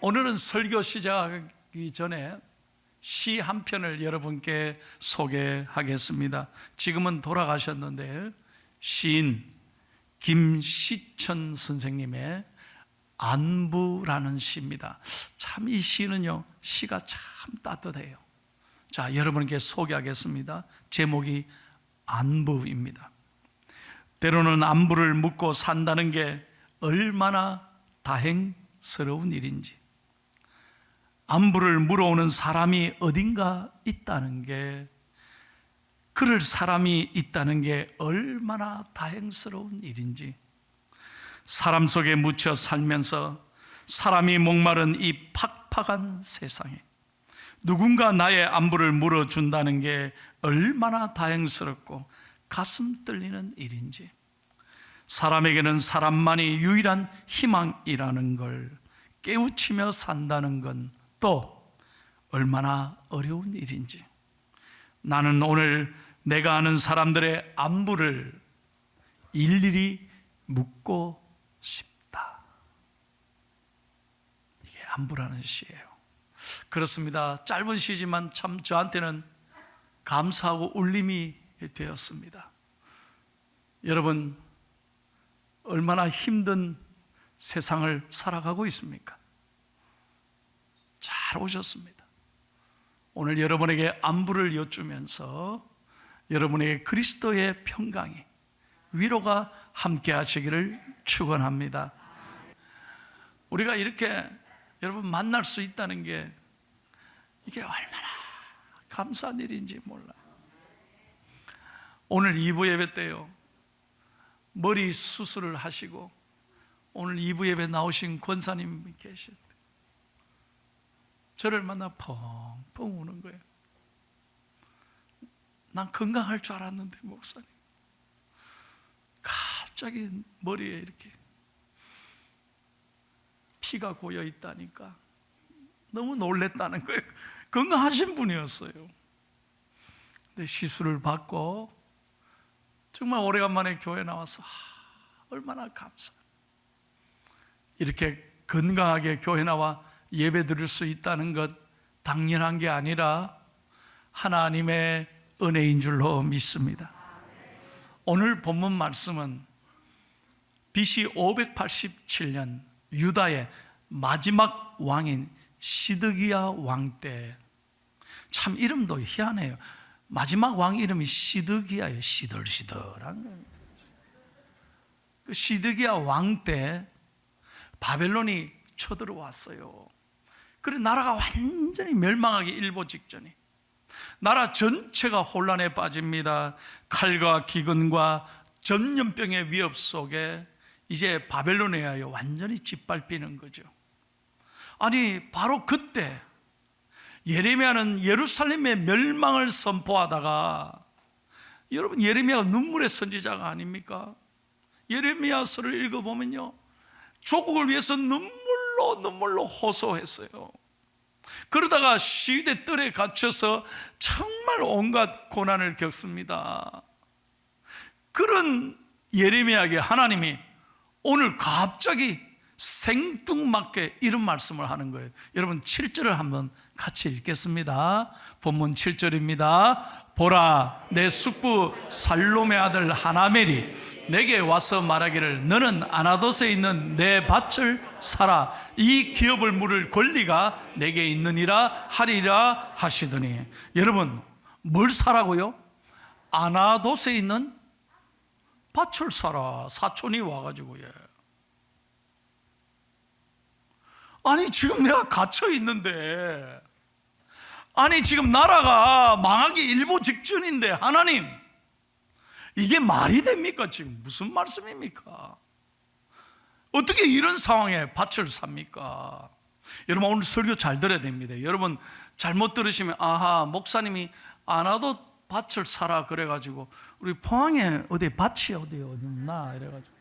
오늘은 설교 시작하기 전에 시 한 편을 여러분께 소개하겠습니다. 지금은 돌아가셨는데 시인 김시천 선생님의 안부라는 시입니다. 참 이 시는요, 시가 참 따뜻해요. 자, 여러분께 소개하겠습니다. 제목이 안부입니다. 때로는 안부를 묻고 산다는 게 얼마나 다행스러운 일인지, 안부를 물어오는 사람이 어딘가 있다는 게, 그럴 사람이 있다는 게 얼마나 다행스러운 일인지, 사람 속에 묻혀 살면서 사람이 목마른 이 팍팍한 세상에 누군가 나의 안부를 물어준다는 게 얼마나 다행스럽고 가슴 떨리는 일인지, 사람에게는 사람만이 유일한 희망이라는 걸 깨우치며 산다는 건 또 얼마나 어려운 일인지, 나는 오늘 내가 아는 사람들의 안부를 일일이 묻고 싶다. 이게 안부라는 시예요. 그렇습니다. 짧은 시지만 참 저한테는 감사하고 울림이 되었습니다. 여러분, 얼마나 힘든 세상을 살아가고 있습니까? 잘 오셨습니다. 오늘 여러분에게 안부를 여쭈면서 여러분에게 그리스도의 평강이, 위로가 함께 하시기를 축원합니다. 우리가 이렇게 여러분 만날 수 있다는 게 이게 얼마나 감사한 일인지 몰라요. 오늘 2부 예배 때요, 머리 수술을 하시고 오늘 2부 예배 나오신 권사님이 계셨대요. 저를 만나 펑펑 우는 거예요. 난 건강할 줄 알았는데 목사님, 갑자기 머리에 이렇게 피가 고여 있다니까 너무 놀랬다는 거예요. 건강하신 분이었어요. 근데 시술을 받고 정말 오래간만에 교회 나와서 얼마나 감사해요. 이렇게 건강하게 교회 나와 예배 드릴 수 있다는 것 당연한 게 아니라 하나님의 은혜인 줄로 믿습니다. 오늘 본문 말씀은 BC 587년 유다의 마지막 왕인 시드기야 왕 때, 참 이름도 희한해요. 마지막 왕 이름이 시드기야예요. 시들시들한 겁니다. 그 시드기야 왕 때 바벨론이 쳐들어왔어요. 그래 나라가 완전히 멸망하기 일보 직전이, 나라 전체가 혼란에 빠집니다. 칼과 기근과 전염병의 위협 속에 이제 바벨론에 의하여 완전히 짓밟히는 거죠. 아니 바로 그때 예레미야는 예루살렘의 멸망을 선포하다가, 여러분 예레미야가 눈물의 선지자가 아닙니까? 예레미야서를 읽어보면요, 조국을 위해서 눈물로 호소했어요. 그러다가 시위대 뜰에 갇혀서 정말 온갖 고난을 겪습니다. 그런 예레미야에게 하나님이 오늘 갑자기 생뚱맞게 이런 말씀을 하는 거예요. 여러분 7절을 한번 같이 읽겠습니다. 본문 7절입니다. 보라, 내 숙부 살롬의 아들 하나멜이 내게 와서 말하기를, 너는 아나돗에 있는 내 밭을 사라. 이 기업을 물을 권리가 내게 있느니라 하리라 하시더니, 여러분 뭘 사라고요? 아나돗에 있는 밭을 사라. 사촌이 와가지고, 아니 지금 내가 갇혀 있는데, 아니 지금 나라가 망하기 일보 직전인데, 하나님 이게 말이 됩니까? 지금 무슨 말씀입니까? 어떻게 이런 상황에 밭을 삽니까? 여러분 오늘 설교 잘 들어야 됩니다. 여러분 잘못 들으시면, 아하, 목사님이 아나돗 밭을 사라 그래가지고 우리 포항에 어디 밭이 어디 없나 이래가지고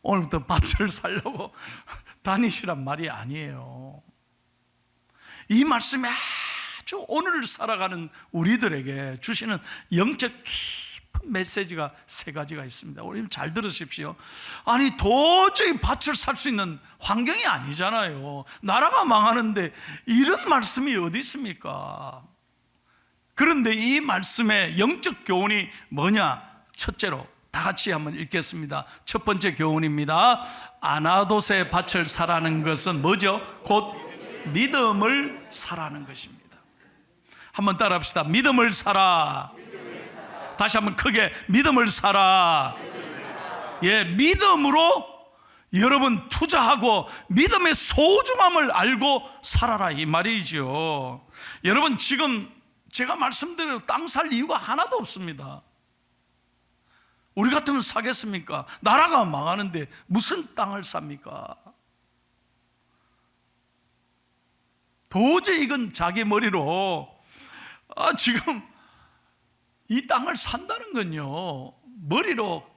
오늘부터 밭을 사려고 다니시란 말이 아니에요. 이 말씀이 아주 오늘을 살아가는 우리들에게 주시는 영적 깊은 메시지가 세 가지가 있습니다. 우리 잘 들으십시오. 아니 도저히 밭을 살 수 있는 환경이 아니잖아요. 나라가 망하는데 이런 말씀이 어디 있습니까? 그런데 이 말씀의 영적 교훈이 뭐냐? 첫째로 다 같이 한번 읽겠습니다. 첫 번째 교훈입니다. 아나돗의 밭을 사라는 것은 뭐죠? 곧 믿음을 사라는 것입니다. 한번 따라합시다. 믿음을 사라. 다시 한번 크게 믿음을 사라. 예, 믿음으로 여러분 투자하고 믿음의 소중함을 알고 살아라 이 말이죠. 여러분 지금 제가 말씀드린 땅 살 이유가 하나도 없습니다. 우리 같으면 사겠습니까? 나라가 망하는데 무슨 땅을 삽니까? 도저히 이건 자기 머리로 지금 이 땅을 산다는 건요 머리로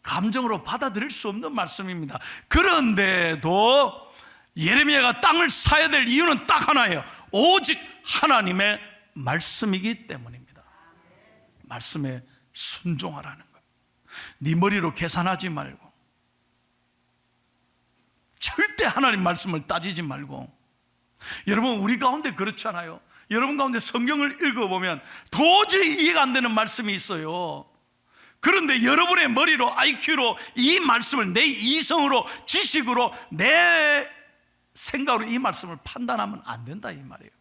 감정으로 받아들일 수 없는 말씀입니다. 그런데도 예레미야가 땅을 사야 될 이유는 딱 하나예요. 오직 하나님의 말씀이기 때문입니다. 말씀에 순종하라는 거예요. 네 머리로 계산하지 말고 절대 하나님 말씀을 따지지 말고. 여러분 우리 가운데 그렇잖아요. 여러분 가운데 성경을 읽어보면 도저히 이해가 안 되는 말씀이 있어요. 그런데 여러분의 머리로 IQ로 이 말씀을 내 이성으로 지식으로 내 생각으로 이 말씀을 판단하면 안 된다 이 말이에요.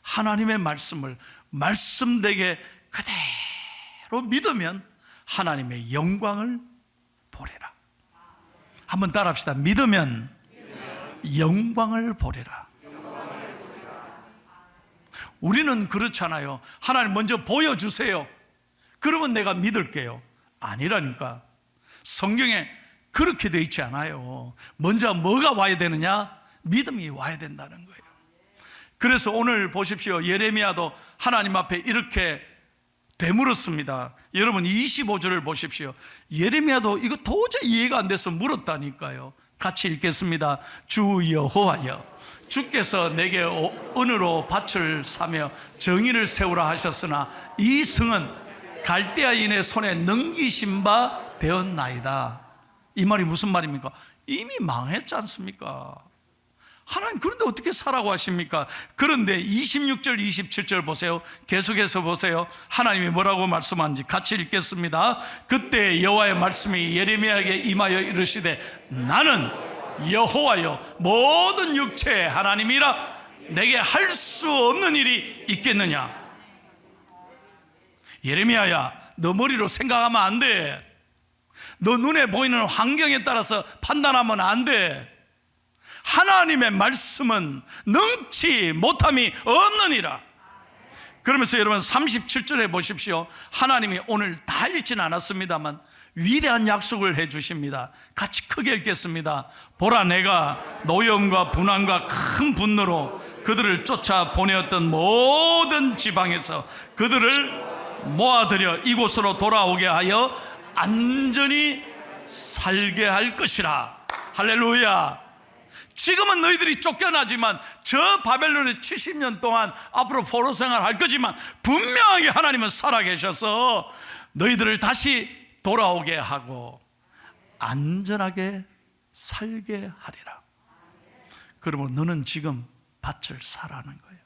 하나님의 말씀을 말씀되게 그대로 믿으면 하나님의 영광을 보리라. 한번 따라합시다. 믿으면 영광을 보리라. 우리는 그렇잖아요. 하나님 먼저 보여주세요. 그러면 내가 믿을게요. 아니라니까. 성경에 그렇게 돼 있지 않아요. 먼저 뭐가 와야 되느냐? 믿음이 와야 된다는 거예요. 그래서 오늘 보십시오. 예레미야도 하나님 앞에 이렇게 되물었습니다. 여러분 25절을 보십시오. 예레미야도 이거 도저히 이해가 안 돼서 물었다니까요. 같이 읽겠습니다. 주 여호와여, 주께서 내게 은으로 밭을 사며 정의를 세우라 하셨으나 이 성은 갈대아인의 손에 넘기신 바 되었나이다. 이 말이 무슨 말입니까? 이미 망했지 않습니까? 하나님 그런데 어떻게 사라고 하십니까? 그런데 26절 27절 보세요. 계속해서 보세요. 하나님이 뭐라고 말씀하는지 같이 읽겠습니다. 그때 여호와의 말씀이 예레미야에게 임하여 이르시되 나는 여호와여 모든 육체의 하나님이라 내게 할 수 없는 일이 있겠느냐. 예레미야야 너 머리로 생각하면 안 돼. 너 눈에 보이는 환경에 따라서 판단하면 안 돼. 하나님의 말씀은 능치 못함이 없느니라. 그러면서 여러분 37절에 보십시오. 하나님이 오늘 다 읽지는 않았습니다만 위대한 약속을 해 주십니다. 같이 크게 읽겠습니다. 보라 내가 노염과 분한과 큰 분노로 그들을 쫓아 보내었던 모든 지방에서 그들을 모아들여 이곳으로 돌아오게 하여 안전히 살게 할 것이라. 할렐루야. 지금은 너희들이 쫓겨나지만 저 바벨론의 70년 동안 앞으로 포로 생활할 거지만 분명하게 하나님은 살아계셔서 너희들을 다시 돌아오게 하고 안전하게 살게 하리라. 그러면 너는 지금 밭을 사라는 거예요.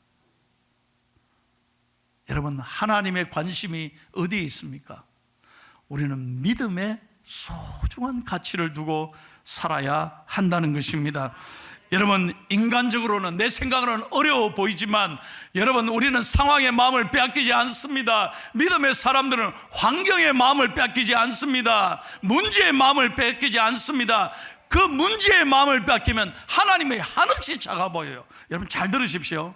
여러분 하나님의 관심이 어디에 있습니까? 우리는 믿음에 소중한 가치를 두고 살아야 한다는 것입니다. 여러분 인간적으로는 내 생각으로는 어려워 보이지만 여러분 우리는 상황의 마음을 빼앗기지 않습니다. 믿음의 사람들은 환경의 마음을 빼앗기지 않습니다. 문제의 마음을 빼앗기지 않습니다. 그 문제의 마음을 빼앗기면 하나님의 한없이 작아 보여요. 여러분 잘 들으십시오.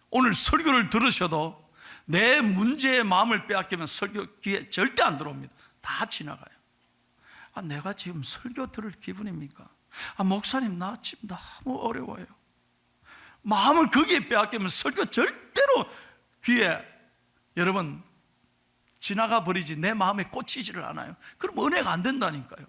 오늘 설교를 들으셔도 내 문제의 마음을 빼앗기면 설교 귀에 절대 안 들어옵니다. 다 지나가요. 내가 지금 설교 들을 기분입니까? 목사님 나 지금 너무 어려워요. 마음을 거기에 빼앗기면 설교 절대로 귀에 여러분 지나가 버리지 내 마음에 꽂히지를 않아요. 그럼 은혜가 안 된다니까요.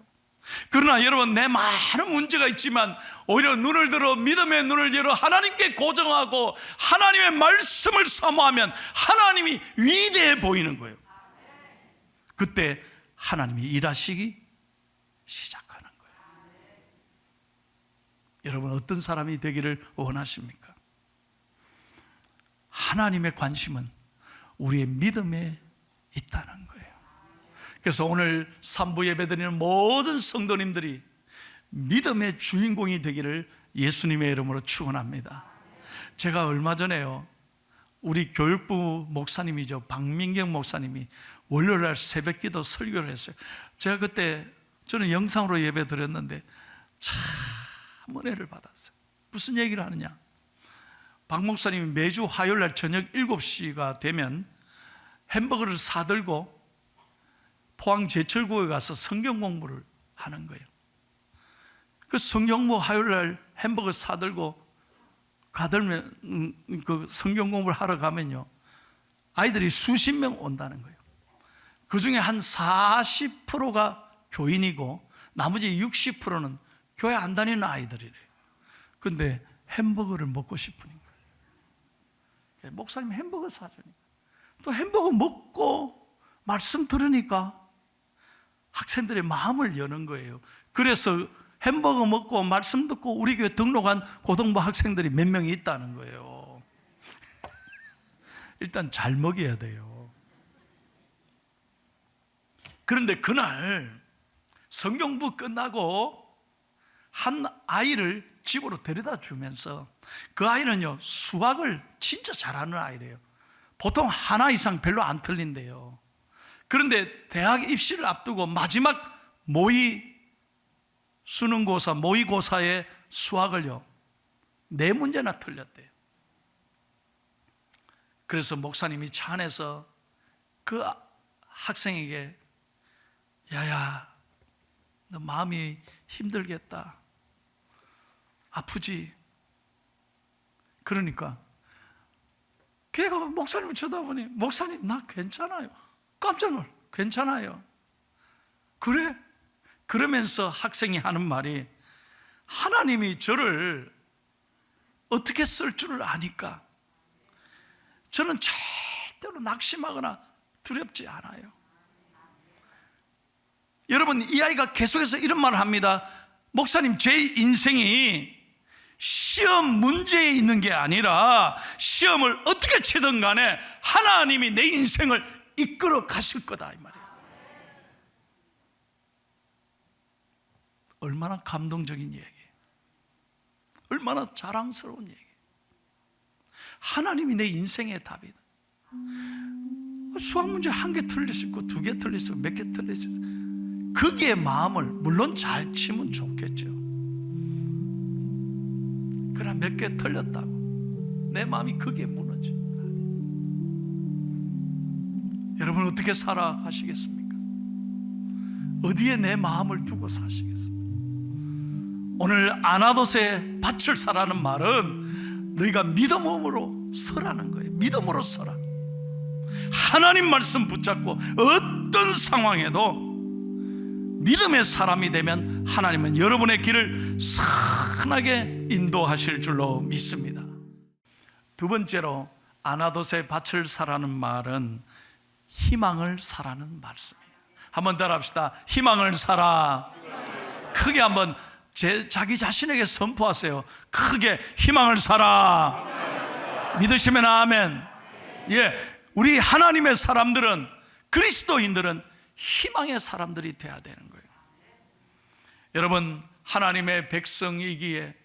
그러나 여러분, 내 많은 문제가 있지만 오히려 눈을 들어 믿음의 눈을 열어 하나님께 고정하고 하나님의 말씀을 사모하면 하나님이 위대해 보이는 거예요. 그때 하나님이 일하시기 시작하는 거예요. 여러분, 어떤 사람이 되기를 원하십니까? 하나님의 관심은 우리의 믿음에 있다는 거예요. 그래서 오늘 3부 예배드리는 모든 성도님들이 믿음의 주인공이 되기를 예수님의 이름으로 축원합니다. 제가 얼마 전에요, 우리 교육부 목사님이죠, 박민경 목사님이 월요일날 새벽기도 설교를 했어요. 제가 그때 저는 영상으로 예배 드렸는데 참 은혜를 받았어요. 무슨 얘기를 하느냐, 박 목사님이 매주 화요일날 저녁 7시가 되면 햄버거를 사들고 포항 제철구에 가서 성경 공부를 하는 거예요. 그 성경 공부 화요일날 햄버거 사들고 가들면 그 성경 공부를 하러 가면요, 아이들이 수십 명 온다는 거예요. 그 중에 한 40%가 교인이고 나머지 60%는 교회 안 다니는 아이들이래요. 근데 햄버거를 먹고 싶은 거예요. 목사님 햄버거 사주니까, 또 햄버거 먹고 말씀 들으니까 학생들의 마음을 여는 거예요. 그래서 햄버거 먹고 말씀 듣고 우리 교회 등록한 고등부 학생들이 몇 명이 있다는 거예요. 일단 잘 먹여야 돼요. 그런데 그날 성경부 끝나고 한 아이를 집으로 데려다 주면서, 그 아이는요 수학을 진짜 잘하는 아이래요. 보통 하나 이상 별로 안 틀린대요. 그런데 대학 입시를 앞두고 마지막 수능고사, 모의고사의 수학을요 4문제나 틀렸대요. 그래서 목사님이 차 안에서 그 학생에게, 야야, 너 마음이 힘들겠다, 아프지? 그러니까 걔가 목사님을 쳐다보니, 목사님 나 괜찮아요. 깜짝 놀라, 괜찮아요. 그래? 그러면서 학생이 하는 말이, 하나님이 저를 어떻게 쓸 줄을 아니까 저는 절대로 낙심하거나 두렵지 않아요. 여러분, 이 아이가 계속해서 이런 말을 합니다. 목사님, 제 인생이 시험 문제에 있는 게 아니라 시험을 어떻게 치든 간에 하나님이 내 인생을 이끌어 가실 거다, 이 말이에요. 얼마나 감동적인 얘기예요. 얼마나 자랑스러운 얘기예요. 하나님이 내 인생의 답이다. 수학 문제 1개 틀릴 수 있고 2개 틀릴 수 있고 몇 개 틀릴 수 있고, 거기에 마음을 물론 잘 치면 좋겠죠. 그러나 몇 개 틀렸다고 내 마음이 거기에 무너져. 여러분, 어떻게 살아가시겠습니까? 어디에 내 마음을 두고 사시겠습니까? 오늘 아나돗의 밭을 사라는 말은 너희가 믿음으로 서라는 거예요. 믿음으로 서라. 하나님 말씀 붙잡고 어떤 상황에도 믿음의 사람이 되면 하나님은 여러분의 길을 선하게 인도하실 줄로 믿습니다. 두 번째로, 아나돗의 밭을 사라는 말은 희망을 사라는 말씀이에요. 한번 따라합시다. 희망을 사라. 크게 한번 자기 자신에게 선포하세요. 크게 희망을 사라. 믿으시면 아멘. 예, 우리 하나님의 사람들은, 그리스도인들은 희망의 사람들이 돼야 되는 거예요. 여러분, 하나님의 백성이기에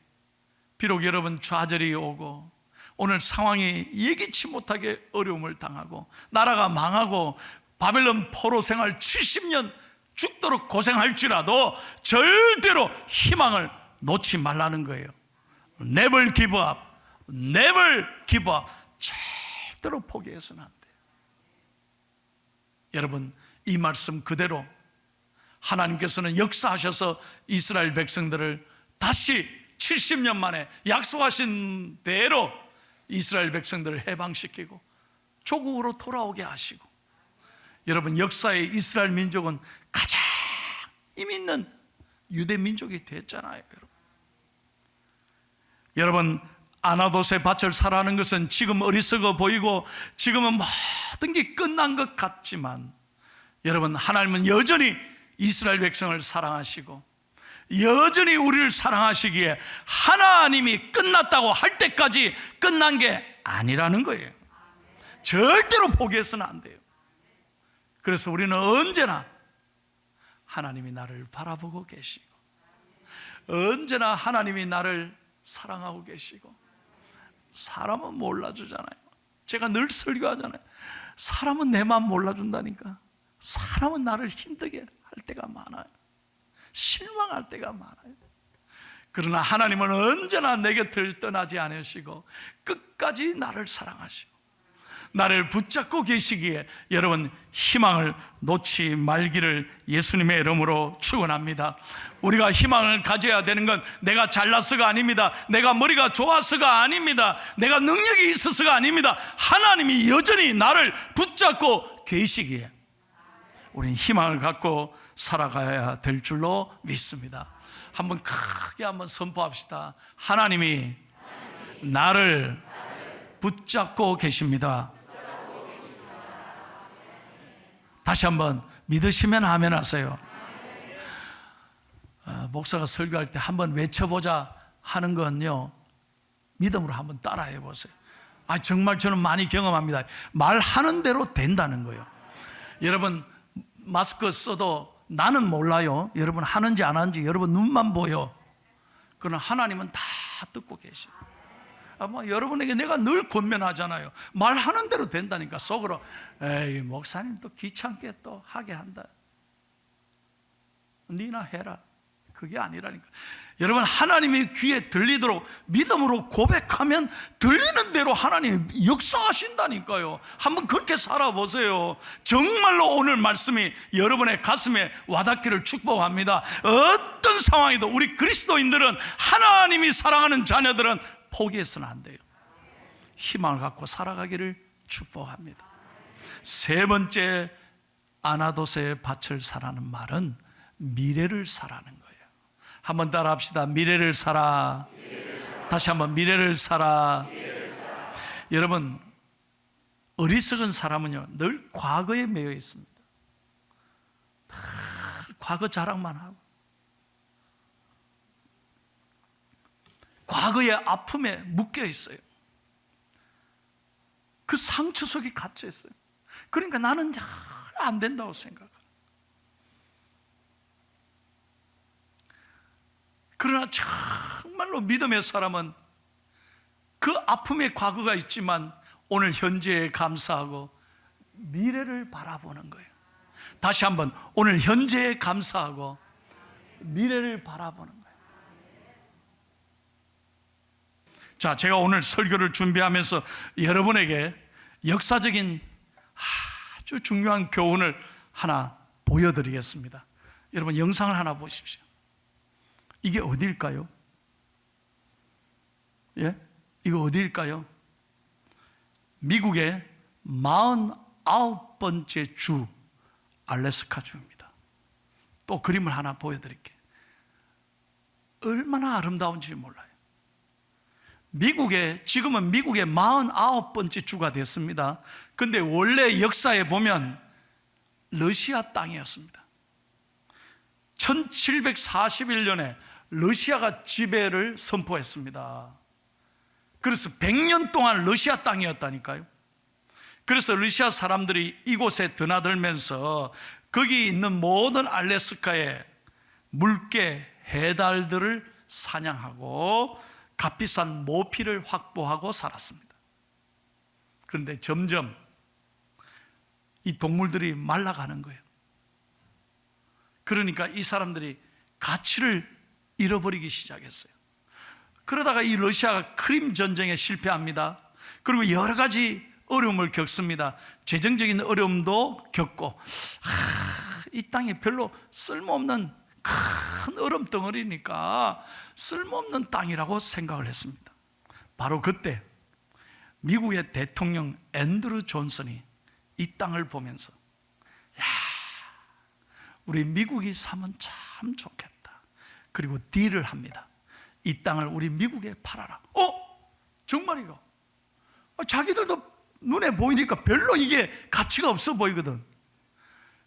비록 여러분 좌절이 오고 오늘 상황이 예기치 못하게 어려움을 당하고 나라가 망하고 바벨론 포로 생활 70년 죽도록 고생할지라도 절대로 희망을 놓지 말라는 거예요. Never give up, never give up. 절대로 포기해서는 안 돼요. 여러분, 이 말씀 그대로 하나님께서는 역사하셔서 이스라엘 백성들을 다시 70년 만에 약속하신 대로 이스라엘 백성들을 해방시키고 조국으로 돌아오게 하시고, 여러분, 역사의 이스라엘 민족은 가장 힘 있는 유대 민족이 됐잖아요. 여러분, 아나돗의 밭을 사라는 것은 지금 어리석어 보이고 지금은 모든 게 끝난 것 같지만, 여러분, 하나님은 여전히 이스라엘 백성을 사랑하시고 여전히 우리를 사랑하시기에 하나님이 끝났다고 할 때까지 끝난 게 아니라는 거예요. 절대로 포기해서는 안 돼요. 그래서 우리는 언제나 하나님이 나를 바라보고 계시고, 언제나 하나님이 나를 사랑하고 계시고, 사람은 몰라주잖아요. 제가 늘 설교하잖아요. 사람은 내 마음 몰라준다니까. 사람은 나를 힘들게 할 때가 많아요. 실망할 때가 많아요. 그러나 하나님은 언제나 내 곁을 떠나지 않으시고 끝까지 나를 사랑하시고 나를 붙잡고 계시기에 여러분, 희망을 놓지 말기를 예수님의 이름으로 축원합니다. 우리가 희망을 가져야 되는 건 내가 잘나서가 아닙니다. 내가 머리가 좋아서가 아닙니다. 내가 능력이 있어서가 아닙니다. 하나님이 여전히 나를 붙잡고 계시기에 우리는 희망을 갖고 살아가야 될 줄로 믿습니다. 한번 크게 한번 선포합시다. 하나님이 나를 붙잡고 계십니다. 다시 한번 믿으시면 아멘 하세요. 목사가 설교할 때 한번 외쳐보자 하는 건요, 믿음으로 한번 따라해 보세요. 정말 저는 많이 경험합니다. 말하는 대로 된다는 거예요. 여러분, 마스크 써도 나는 몰라요. 여러분 하는지 안 하는지 여러분 눈만 보여. 그러나 하나님은 다 듣고 계셔요. 여러분에게 내가 늘 권면하잖아요. 말하는 대로 된다니까. 속으로 에이, 목사님 또 귀찮게 또 하게 한다, 니나 해라. 그게 아니라니까. 여러분, 하나님의 귀에 들리도록 믿음으로 고백하면 들리는 대로 하나님 역사하신다니까요. 한번 그렇게 살아보세요. 정말로 오늘 말씀이 여러분의 가슴에 와닿기를 축복합니다. 어떤 상황에도 우리 그리스도인들은, 하나님이 사랑하는 자녀들은 포기해서는 안 돼요. 희망을 갖고 살아가기를 축복합니다. 세 번째, 아나돗의 밭을 사라는 말은 미래를 사라는 거예요. 한번 따라 합시다. 미래를 사라. 다시 한번 미래를 사라. 여러분, 어리석은 사람은요 늘 과거에 매여 있습니다. 늘 과거 자랑만 하고 과거의 아픔에 묶여 있어요. 그 상처 속에 갇혀 있어요. 그러니까 나는 잘 안 된다고 생각해요. 그러나 정말로 믿음의 사람은 그 아픔의 과거가 있지만 오늘 현재에 감사하고 미래를 바라보는 거예요. 다시 한번, 오늘 현재에 감사하고 미래를 바라보는 거예요. 자, 제가 오늘 설교를 준비하면서 여러분에게 역사적인 아주 중요한 교훈을 하나 보여드리겠습니다. 여러분, 영상을 하나 보십시오. 이게 어디일까요? 예? 이거 어디일까요? 미국의 49번째 주, 알래스카 주입니다. 또 그림을 하나 보여드릴게요. 얼마나 아름다운지 몰라요. 지금은 미국의 49번째 주가 됐습니다. 근데 원래 역사에 보면 러시아 땅이었습니다. 1741년에 러시아가 지배를 선포했습니다. 그래서 100년 동안 러시아 땅이었다니까요. 그래서 러시아 사람들이 이곳에 드나들면서 거기 있는 모든 알래스카의 물개, 해달들을 사냥하고 값비싼 모피를 확보하고 살았습니다. 그런데 점점 이 동물들이 말라가는 거예요. 그러니까 이 사람들이 가치를 잃어버리기 시작했어요. 그러다가 이 러시아가 크림 전쟁에 실패합니다. 그리고 여러 가지 어려움을 겪습니다. 재정적인 어려움도 겪고, 이 땅이 별로 쓸모없는 큰 얼음 덩어리니까 쓸모없는 땅이라고 생각을 했습니다. 바로 그때 미국의 대통령 앤드루 존슨이 이 땅을 보면서, 야, 우리 미국이 사면 참 좋겠다. 그리고 딜을 합니다. 이 땅을 우리 미국에 팔아라. 정말이가? 자기들도 눈에 보이니까 별로 이게 가치가 없어 보이거든.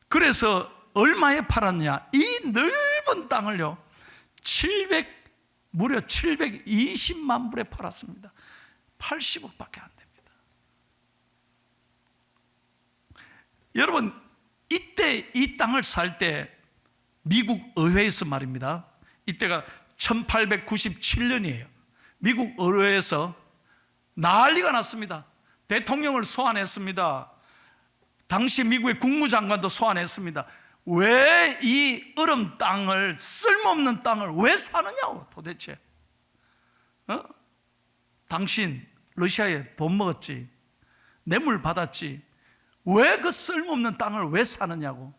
그래서 얼마에 팔았냐? 이 넓은 땅을요, 무려 720만 불에 팔았습니다. 80억밖에 안 됩니다. 여러분, 이때 이 땅을 살 때 미국 의회에서 말입니다. 이때가 1897년이에요. 미국 의회에서 난리가 났습니다. 대통령을 소환했습니다. 당시 미국의 국무장관도 소환했습니다. 왜 이 얼음 땅을, 쓸모없는 땅을 왜 사느냐고 도대체. 당신 러시아에 돈 먹었지, 뇌물 받았지, 왜 그 쓸모없는 땅을 왜 사느냐고.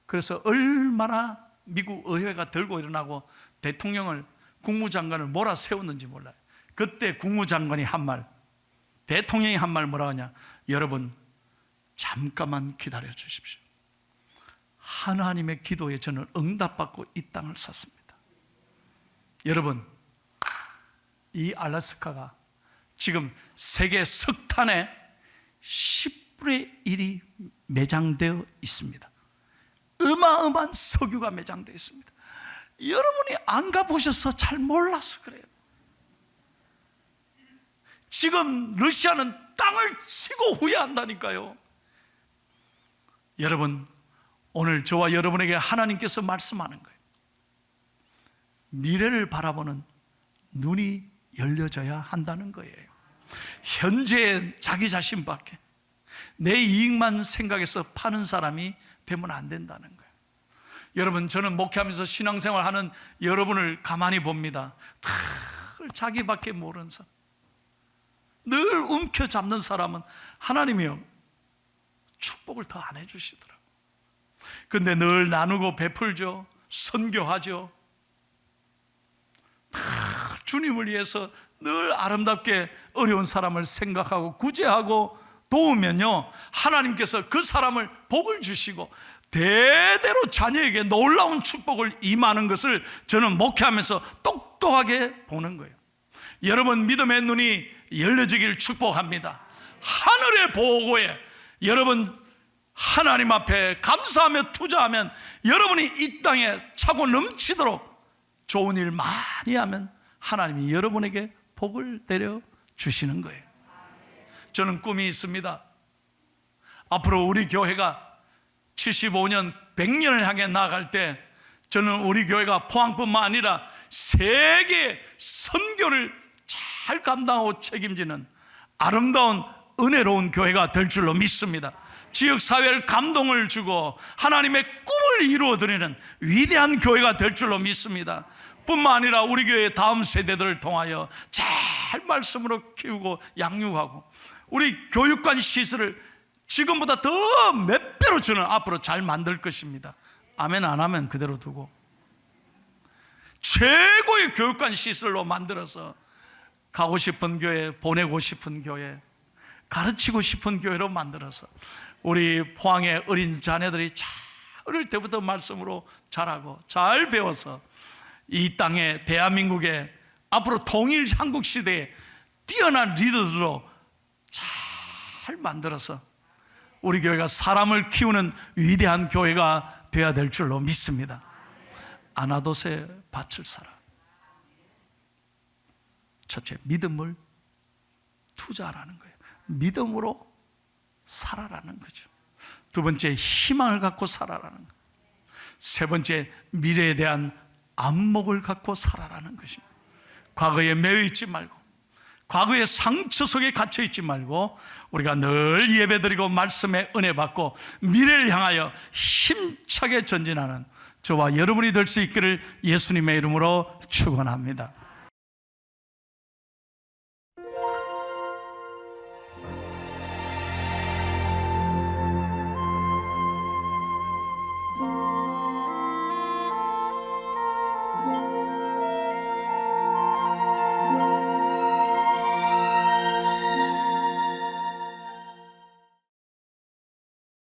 그래서 얼마나 미국 의회가 들고 일어나고 대통령을, 국무장관을 몰아세웠는지 몰라요. 그때 국무장관이 한 말, 대통령이 한 말 뭐라 하냐? 여러분, 잠깐만 기다려 주십시오. 하나님의 기도에 저는 응답받고 이 땅을 샀습니다. 여러분, 이 알래스카가 지금 세계 석탄의 10분의 1이 매장되어 있습니다. 어마어마한 석유가 매장되어 있습니다. 여러분이 안 가보셔서 잘 몰라서 그래요. 지금 러시아는 땅을 치고 후회한다니까요. 여러분, 오늘 저와 여러분에게 하나님께서 말씀하는 거예요. 미래를 바라보는 눈이 열려져야 한다는 거예요. 현재 자기 자신밖에 내 이익만 생각해서 파는 사람이 되면 안 된다는 거예요. 여러분, 저는 목회하면서 신앙생활하는 여러분을 가만히 봅니다. 늘 자기밖에 모르는 사람, 늘 움켜잡는 사람은 하나님이요, 축복을 더 안 해주시더라고요. 근데 늘 나누고 베풀죠. 선교하죠. 주님을 위해서 늘 아름답게 어려운 사람을 생각하고 구제하고 도우면요, 하나님께서 그 사람을 복을 주시고 대대로 자녀에게 놀라운 축복을 임하는 것을 저는 목회하면서 똑똑하게 보는 거예요. 여러분, 믿음의 눈이 열려지길 축복합니다. 하늘의 보고에 여러분 하나님 앞에 감사하며 투자하면, 여러분이 이 땅에 차고 넘치도록 좋은 일 많이 하면 하나님이 여러분에게 복을 내려 주시는 거예요. 저는 꿈이 있습니다. 앞으로 우리 교회가 75년, 100년을 향해 나아갈 때 저는 우리 교회가 포항뿐만 아니라 세계 선교를 잘 감당하고 책임지는 아름다운 은혜로운 교회가 될 줄로 믿습니다. 지역사회를 감동을 주고 하나님의 꿈을 이루어드리는 위대한 교회가 될 줄로 믿습니다. 뿐만 아니라 우리 교회의 다음 세대들을 통하여 잘 말씀으로 키우고 양육하고 우리 교육관 시설을 지금보다 더 몇 배로 저는 앞으로 잘 만들 것입니다. 아멘 안 하면 그대로 두고 최고의 교육관 시설로 만들어서 가고 싶은 교회, 보내고 싶은 교회, 가르치고 싶은 교회로 만들어서 우리 포항의 어린 자녀들이 잘 어릴 때부터 말씀으로 자라고 잘 배워서 이 땅에 대한민국의 앞으로 통일 한국 시대에 뛰어난 리더들로 잘 만들어서 우리 교회가 사람을 키우는 위대한 교회가 되어야 될 줄로 믿습니다. 아나돗에 밭을 사라. 첫째, 믿음을 투자하라는 거예요. 믿음으로 살아라는 거죠. 두 번째, 희망을 갖고 살아라는 거예요. 세 번째, 미래에 대한 안목을 갖고 살아라는 것입니다. 과거에 매여 있지 말고, 과거의 상처 속에 갇혀 있지 말고, 우리가 늘 예배드리고 말씀에 은혜 받고 미래를 향하여 힘차게 전진하는 저와 여러분이 될 수 있기를 예수님의 이름으로 축원합니다.